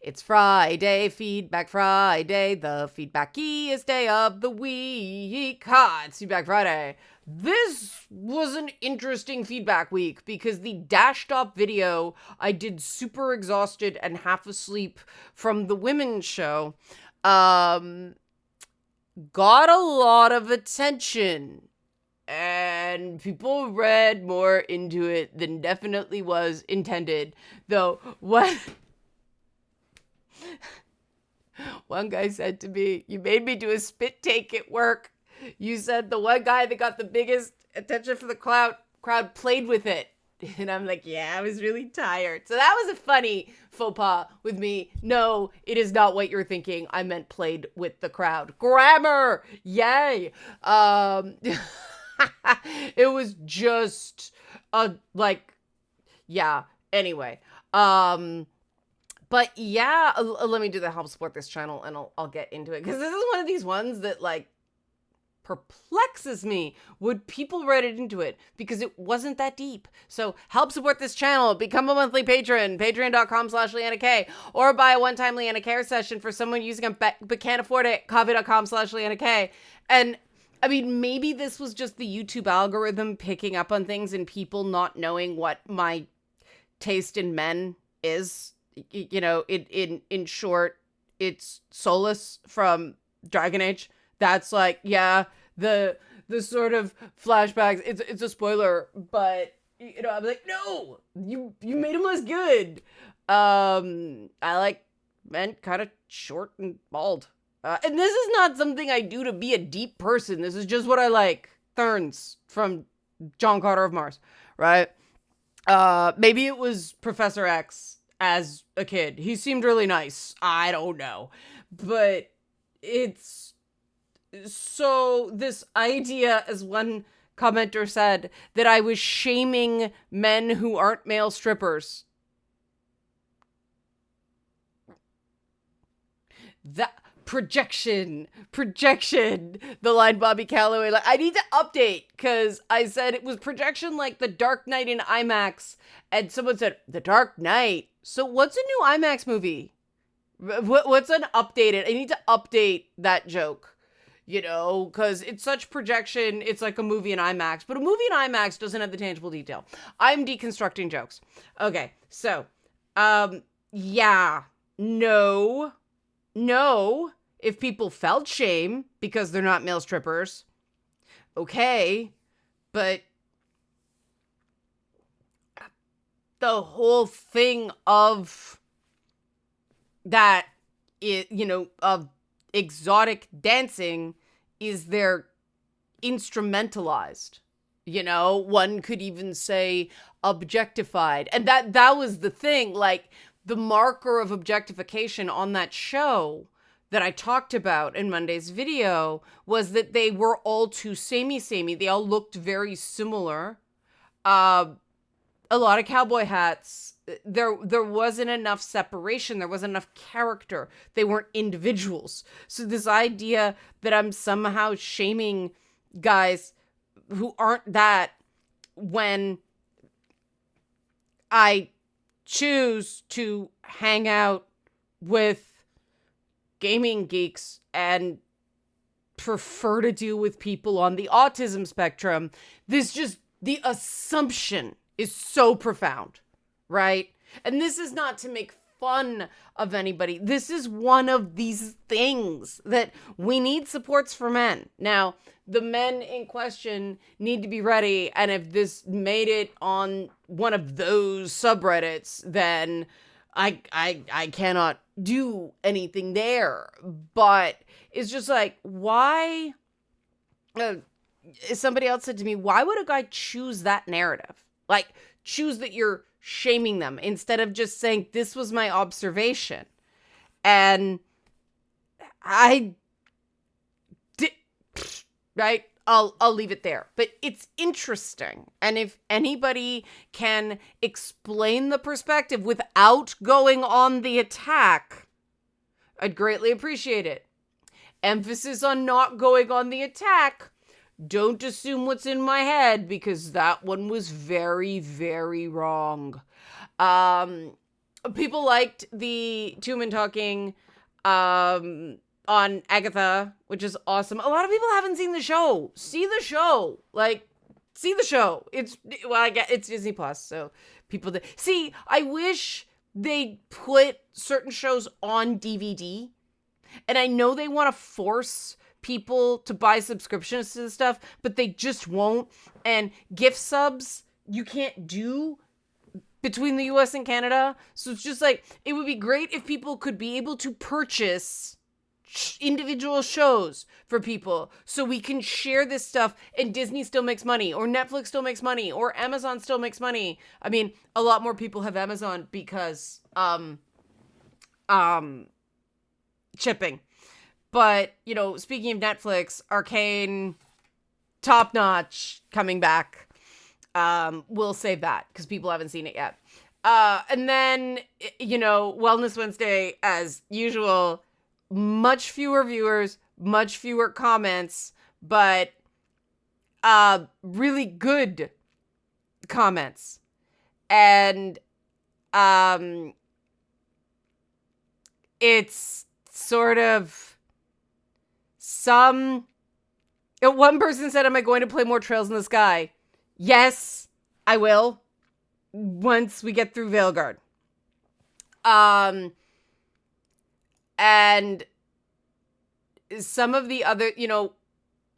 It's Friday, Feedback Friday, the feedbackiest day of the week. It's Feedback Friday. This was an interesting feedback week because the dashed up video I did super exhausted and half asleep from the women's show got a lot of attention. And people read more into it than definitely was intended. Though, one guy said to me, "You made me do a spit take at work. You said the one guy that got the biggest attention for the crowd played with it." And I'm like, yeah, I was really tired. So that was a funny faux pas with me. No, it is not what you're thinking. I meant played with the crowd. Grammar! Yay! It was just anyway. But yeah, let me do the help support this channel and I'll get into it. Because this is one of these ones that perplexes me. Would people read it into it? Because it wasn't that deep. So help support this channel. Become a monthly patron. Patreon.com/LeannaK. Or buy a one-time Leanna Care session for someone using a but can't afford it. Coffee.com/LeannaK. And I mean, maybe this was just the YouTube algorithm picking up on things and people not knowing what my taste in men is. You know, in short, it's Solus from Dragon Age. That's the sort of flashbacks. It's a spoiler, but I'm like, no, you made him less good. I like men kind of short and bald. And this is not something I do to be a deep person. This is just what I like. Therns from John Carter of Mars, right? Maybe it was Professor X as a kid. He seemed really nice. I don't know. But it's so this idea, as one commenter said, that I was shaming men who aren't male strippers. That projection, the line Bobby Calloway. I need to update because I said it was projection like The Dark Knight in IMAX, and someone said The Dark Knight. So what's a new IMAX movie? What's an updated? I need to update that joke, because it's such projection. It's like a movie in IMAX, but a movie in IMAX doesn't have the tangible detail. I'm deconstructing jokes. Okay, so, no. If people felt shame because they're not male strippers, okay, but the whole thing of that, of exotic dancing is they're instrumentalized. One could even say objectified. And that was the thing, the marker of objectification on that show that I talked about in Monday's video was that they were all too samey. They all looked very similar. A lot of cowboy hats. There wasn't enough separation. There wasn't enough character. They weren't individuals. So this idea that I'm somehow shaming guys who aren't that when I choose to hang out with gaming geeks and prefer to deal with people on the autism spectrum, the assumption is so profound, right? And this is not to make fun of anybody. This is one of these things that we need supports for men. Now, the men in question need to be ready, and if this made it on one of those subreddits, then I cannot do anything there. But it's just why? Somebody else said to me, why would a guy choose that narrative? Choose that you're shaming them instead of just saying, this was my observation. And I did, right? I'll leave it there. But it's interesting. And if anybody can explain the perspective without going on the attack, I'd greatly appreciate it. Emphasis on not going on the attack. Don't assume what's in my head, because that one was very, very wrong. People liked the two men talking on Agatha, which is awesome. A lot of people haven't seen the show. See the show. Like, see the show. I get it's Disney Plus, so people see. I wish they put certain shows on DVD, and I know they want to force people to buy subscriptions to this stuff, but they just won't. And gift subs you can't do between the US and Canada. So it's just like, it would be great if people could be able to purchase individual shows for people so we can share this stuff and Disney still makes money, or Netflix still makes money, or Amazon still makes money. I mean, a lot more people have Amazon because shipping. But, you know, speaking of Netflix, Arcane, top notch, coming back. We'll save that because people haven't seen it yet. And then, you know, Wellness Wednesday, as usual, much fewer viewers, much fewer comments, but really good comments. And it's sort of one person said, am I going to play more Trails in the Sky? Yes, I will, once we get through Veilguard. And some of the other, you know,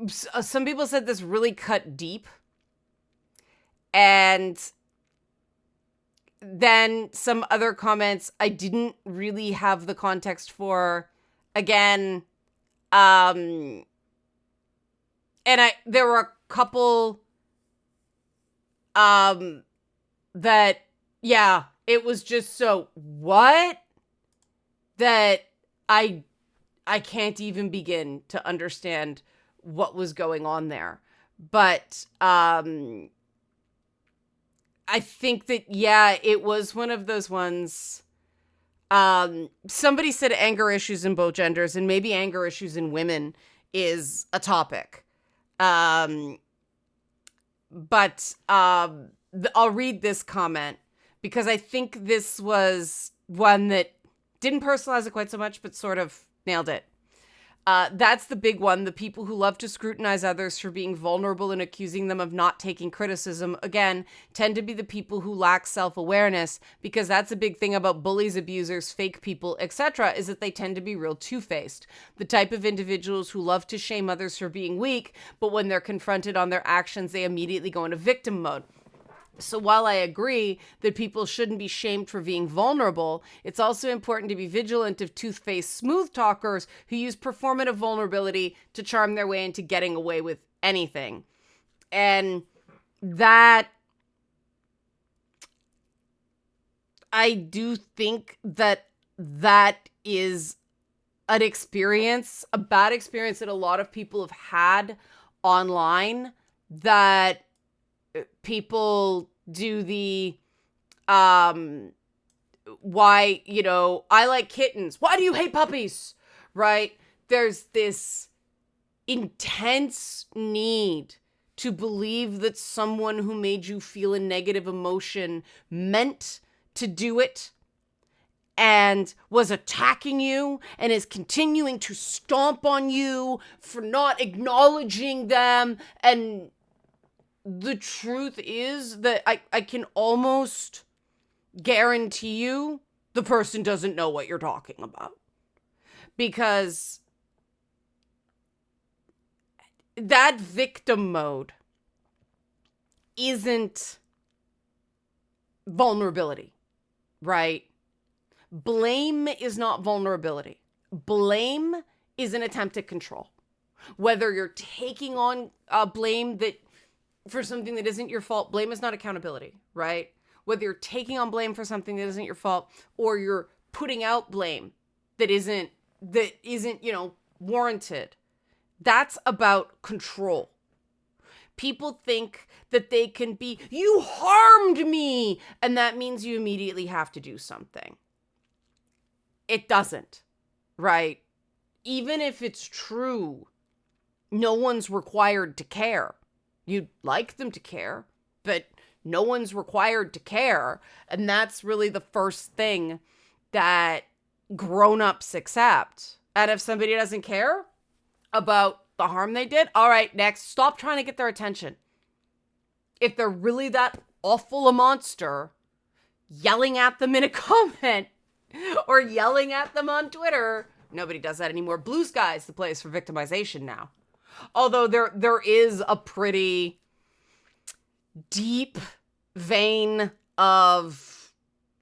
some people said this really cut deep. And then some other comments I didn't really have the context for. Again, and there were a couple that, yeah, it was just so what that I can't even begin to understand what was going on there. But I think that, yeah, it was one of those ones. Somebody said anger issues in both genders, and maybe anger issues in women is a topic. But I'll read this comment because I think this was one that didn't personalize it quite so much, but sort of nailed it. That's the big one. The people who love to scrutinize others for being vulnerable and accusing them of not taking criticism, again, tend to be the people who lack self-awareness, because that's a big thing about bullies, abusers, fake people, etc., is that they tend to be real two-faced. The type of individuals who love to shame others for being weak, but when they're confronted on their actions, they immediately go into victim mode. So while I agree that people shouldn't be shamed for being vulnerable, it's also important to be vigilant of tooth-faced smooth talkers who use performative vulnerability to charm their way into getting away with anything. And that, I do think that is an experience, a bad experience that a lot of people have had online, that people do the why, you know, I like kittens, why do you hate puppies, right? There's this intense need to believe that someone who made you feel a negative emotion meant to do it and was attacking you and is continuing to stomp on you for not acknowledging them. And the truth is that I can almost guarantee you the person doesn't know what you're talking about. Because that victim mode isn't vulnerability, right? Blame is not vulnerability. Blame is an attempt at control. Whether you're taking on blame that for something that isn't your fault, blame is not accountability, right? Whether you're taking on blame for something that isn't your fault, or you're putting out blame that isn't, you know, warranted, that's about control. People think that they can be, you harmed me, and that means you immediately have to do something. It doesn't, right? Even if it's true, no one's required to care. You'd like them to care, but No one's required to care. And that's really the first thing that grown-ups accept. And if somebody doesn't care about the harm they did, all right, next, stop trying to get their attention. If they're really that awful a monster, yelling at them in a comment or yelling at them on Twitter, nobody does that anymore. Blue Sky is the place for victimization now. Although there is a pretty deep vein of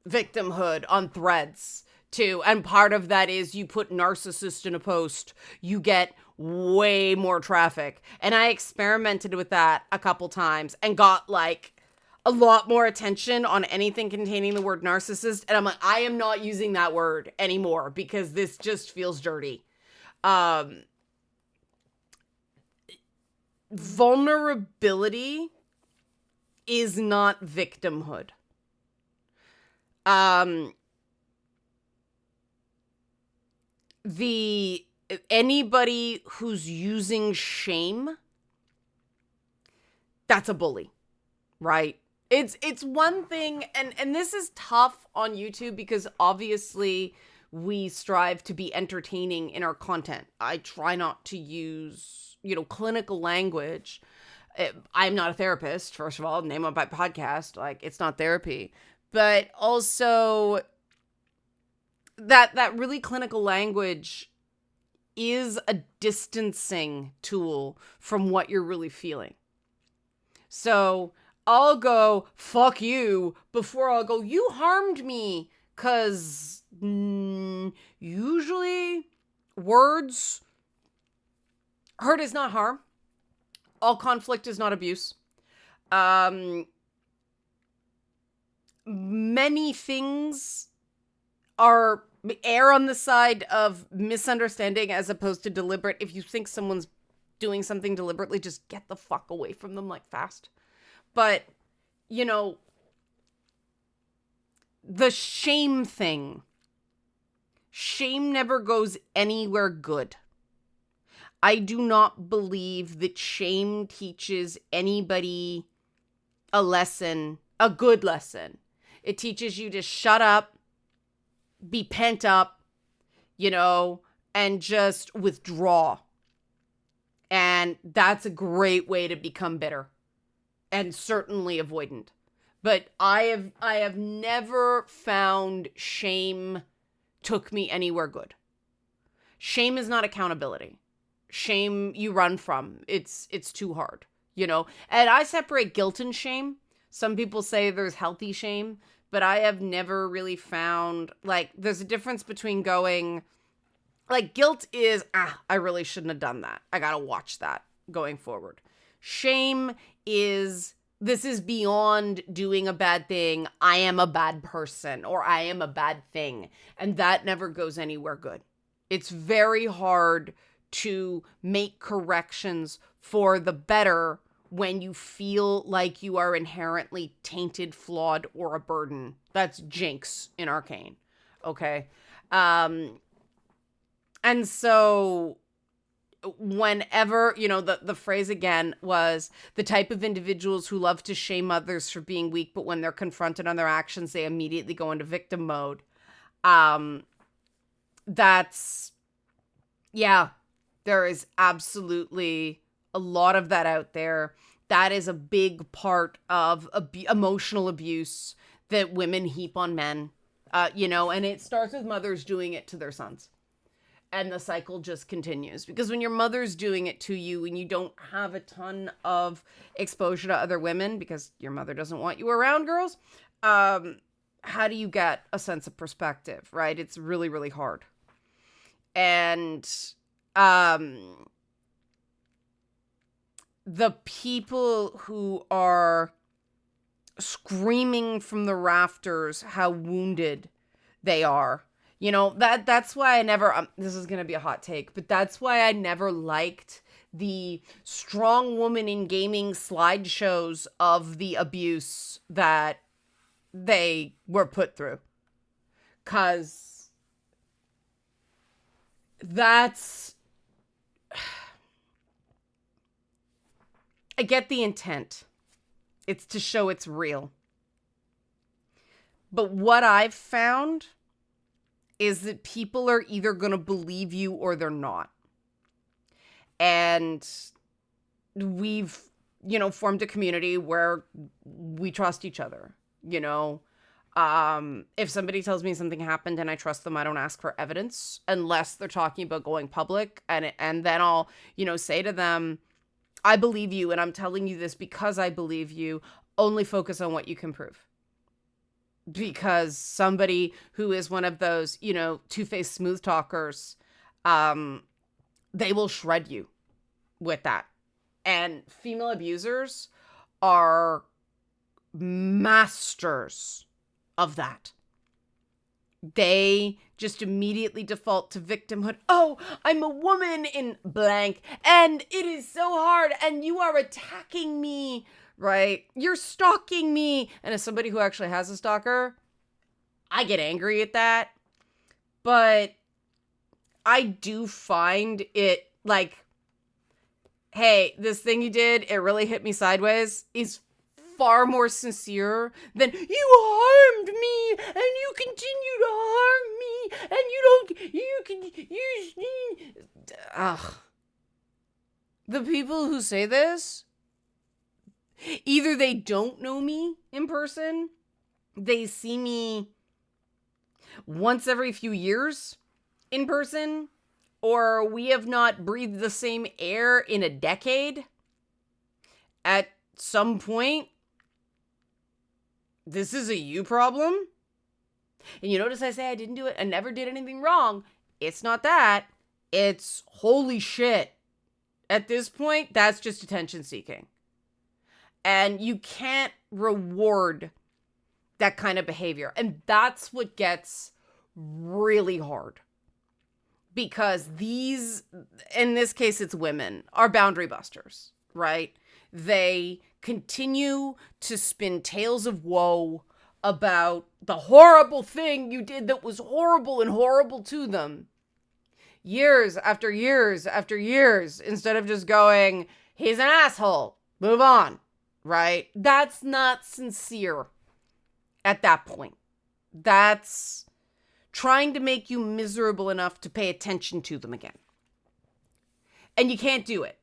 victimhood on Threads too. And part of that is you put narcissist in a post, you get way more traffic. And I experimented with that a couple times and got like a lot more attention on anything containing the word narcissist. And I'm like, I am not using that word anymore because this just feels dirty. Vulnerability is not victimhood. Anybody who's using shame, that's a bully, right? It's one thing, and this is tough on YouTube because obviously we strive to be entertaining in our content. I try not to use, clinical language. I'm not a therapist, first of all, name of my podcast, like it's not therapy, but also that really clinical language is a distancing tool from what you're really feeling. So I'll go, fuck you, before I'll go, you harmed me, because usually words, hurt is not harm. All conflict is not abuse. Many things err on the side of misunderstanding as opposed to deliberate. If you think someone's doing something deliberately, just get the fuck away from them, like, fast. But, the shame thing. Shame never goes anywhere good. I do not believe that shame teaches anybody a lesson, a good lesson. It teaches you to shut up, be pent up, and just withdraw. And that's a great way to become bitter and certainly avoidant. But I have never found shame took me anywhere good. Shame is not accountability. Shame you run from. It's too hard, And I separate guilt and shame. Some people say there's healthy shame, but I have never really found, there's a difference between going, guilt is, I really shouldn't have done that. I gotta watch that going forward. Shame is, this is beyond doing a bad thing. I am a bad person, or I am a bad thing. And that never goes anywhere good. It's very hard to make corrections for the better when you feel like you are inherently tainted, flawed, or a burden. That's Jinx in Arcane. Okay? And so whenever, the phrase again was the type of individuals who love to shame others for being weak, but when they're confronted on their actions, they immediately go into victim mode. That's, yeah, there is absolutely a lot of that out there. That is a big part of emotional abuse that women heap on men, and it starts with mothers doing it to their sons. And the cycle just continues. Because when your mother's doing it to you and you don't have a ton of exposure to other women because your mother doesn't want you around girls, how do you get a sense of perspective, right? It's really, really hard. And the people who are screaming from the rafters how wounded they are, that's why I never, this is going to be a hot take, but that's why I never liked the strong woman in gaming slideshows of the abuse that they were put through. 'Cause that's, I get the intent. It's to show it's real. But what I've found is that people are either going to believe you or they're not. And we've, formed a community where we trust each other, If somebody tells me something happened and I trust them, I don't ask for evidence unless they're talking about going public. And then I'll, say to them, I believe you and I'm telling you this because I believe you. Only focus on what you can prove. Because somebody who is one of those, two-faced smooth talkers, they will shred you with that. And female abusers are masters of that. They just immediately default to victimhood. Oh, I'm a woman in blank, and it is so hard, and you are attacking me, right? You're stalking me. And as somebody who actually has a stalker, I get angry at that. But I do find it like, hey, this thing you did, it really hit me sideways, is far more sincere than you harmed me and you continue to harm me and ugh. The people who say this, either they don't know me in person, they see me once every few years in person, or we have not breathed the same air in a decade. At some point, this is a you problem. And you notice I say I didn't do it, I never did anything wrong. It's not that. It's holy shit. At this point, that's just attention seeking. And you can't reward that kind of behavior. And that's what gets really hard. Because these, in this case, it's women, are boundary busters, right? They continue to spin tales of woe about the horrible thing you did that was horrible and horrible to them. Years after years after years, instead of just going, he's an asshole, move on, right? That's not sincere at that point. That's trying to make you miserable enough to pay attention to them again. And you can't do it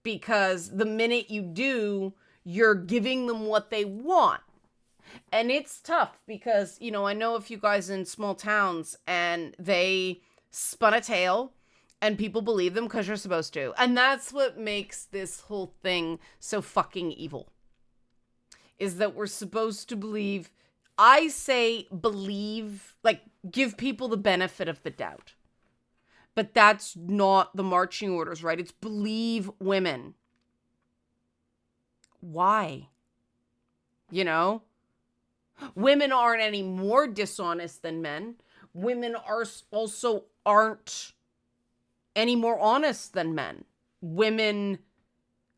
because the minute you do, you're giving them what they want. And it's tough because, I know a few guys in small towns and they spun a tale and people believe them because you're supposed to. And that's what makes this whole thing so fucking evil. Is that we're supposed to believe. I say believe, like give people the benefit of the doubt. But that's not the marching orders, right? It's believe women. Why? Women aren't any more dishonest than men. Women also aren't any more honest than men. Women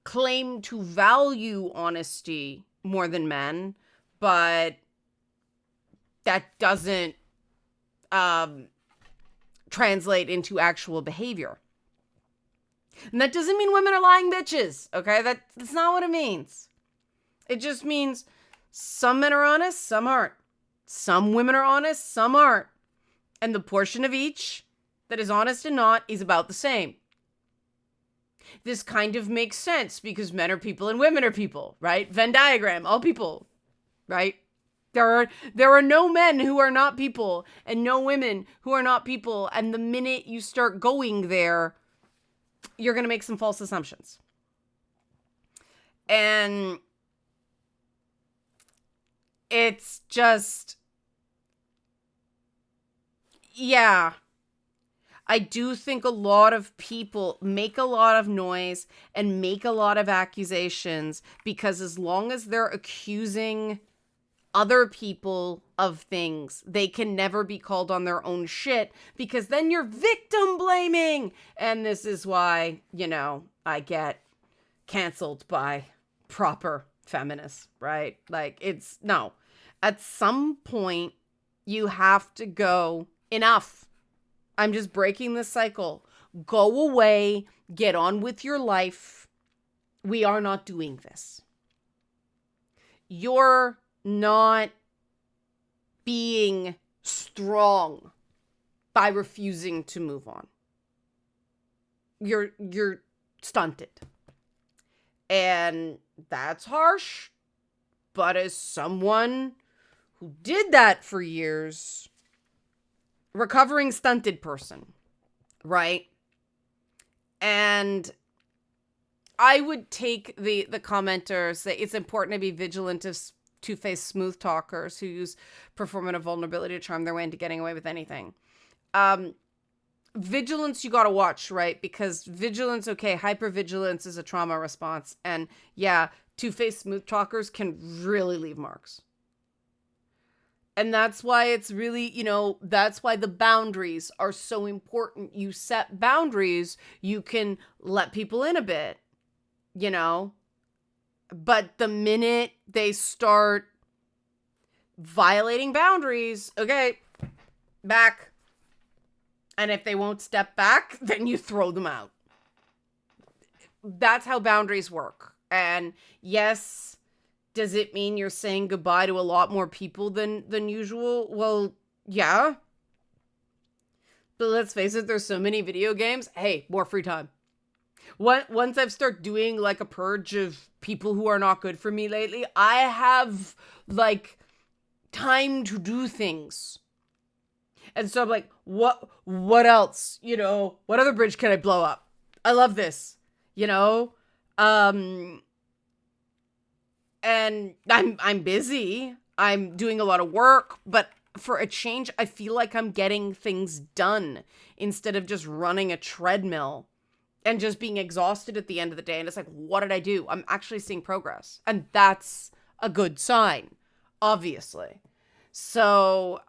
claim to value honesty more than men, but that doesn't translate into actual behavior. And that doesn't mean women are lying bitches, okay? That's not what it means. It just means some men are honest, some aren't. Some women are honest, some aren't. And the portion of each that is honest and not is about the same. This kind of makes sense because men are people and women are people, right? Venn diagram, all people, right? There are no men who are not people and no women who are not people. And the minute you start going there, you're going to make some false assumptions. And it's just, yeah. I do think a lot of people make a lot of noise and make a lot of accusations because as long as they're accusing other people of things, they can never be called on their own shit because then you're victim blaming. And this is why, I get canceled by proper feminists, right? Like no, at some point you have to go, enough. I'm just breaking this cycle. Go away, get on with your life. We are not doing this. you're not being strong by refusing to move on. You're stunted. And that's harsh. But as someone who did that for years, recovering stunted person, right? And I would take the commenters that it's important to be vigilant of two-faced smooth talkers who use performative vulnerability to charm their way into getting away with anything. Vigilance, you got to watch, right? Because vigilance, okay, hypervigilance is a trauma response. And yeah, two-faced smooth talkers can really leave marks. And that's why it's really, that's why the boundaries are so important. You set boundaries, you can let people in a bit, But the minute they start violating boundaries, okay, back. And if they won't step back, then you throw them out. That's how boundaries work. And yes, does it mean you're saying goodbye to a lot more people than usual? Well, yeah. But let's face it, there's so many video games. Hey, more free time. Once I've started doing like a purge of people who are not good for me lately, I have like time to do things. And so I'm like, what else? What other bridge can I blow up? I love this, and I'm busy. I'm doing a lot of work, but for a change, I feel like I'm getting things done instead of just running a treadmill and just being exhausted at the end of the day. And it's like, what did I do? I'm actually seeing progress. And that's a good sign, obviously. So,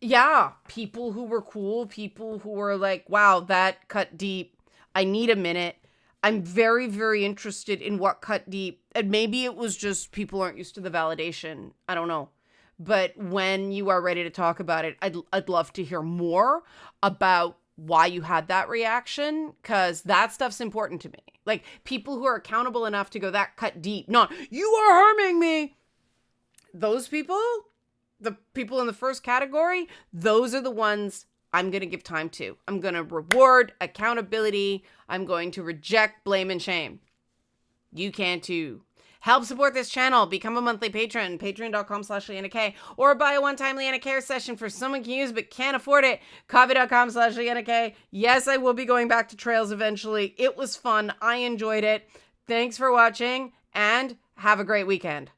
yeah, people who were cool, people who were like, wow, that cut deep. I need a minute. I'm very, very interested in what cut deep. And maybe it was just people aren't used to the validation. I don't know. But when you are ready to talk about it, I'd love to hear more about why you had that reaction, because that stuff's important to me. Like, people who are accountable enough to go that cut deep, not, you are harming me. Those people, the people in the first category, those are the ones I'm going to give time to. I'm going to reward accountability. I'm going to reject blame and shame. You can too. Help support this channel. Become a monthly patron. Patreon.com/LeannaK. Or buy a one-time Leanna Care session for someone can use but can't afford it. Coffee.com/LeannaK. Yes, I will be going back to trails eventually. It was fun. I enjoyed it. Thanks for watching and have a great weekend.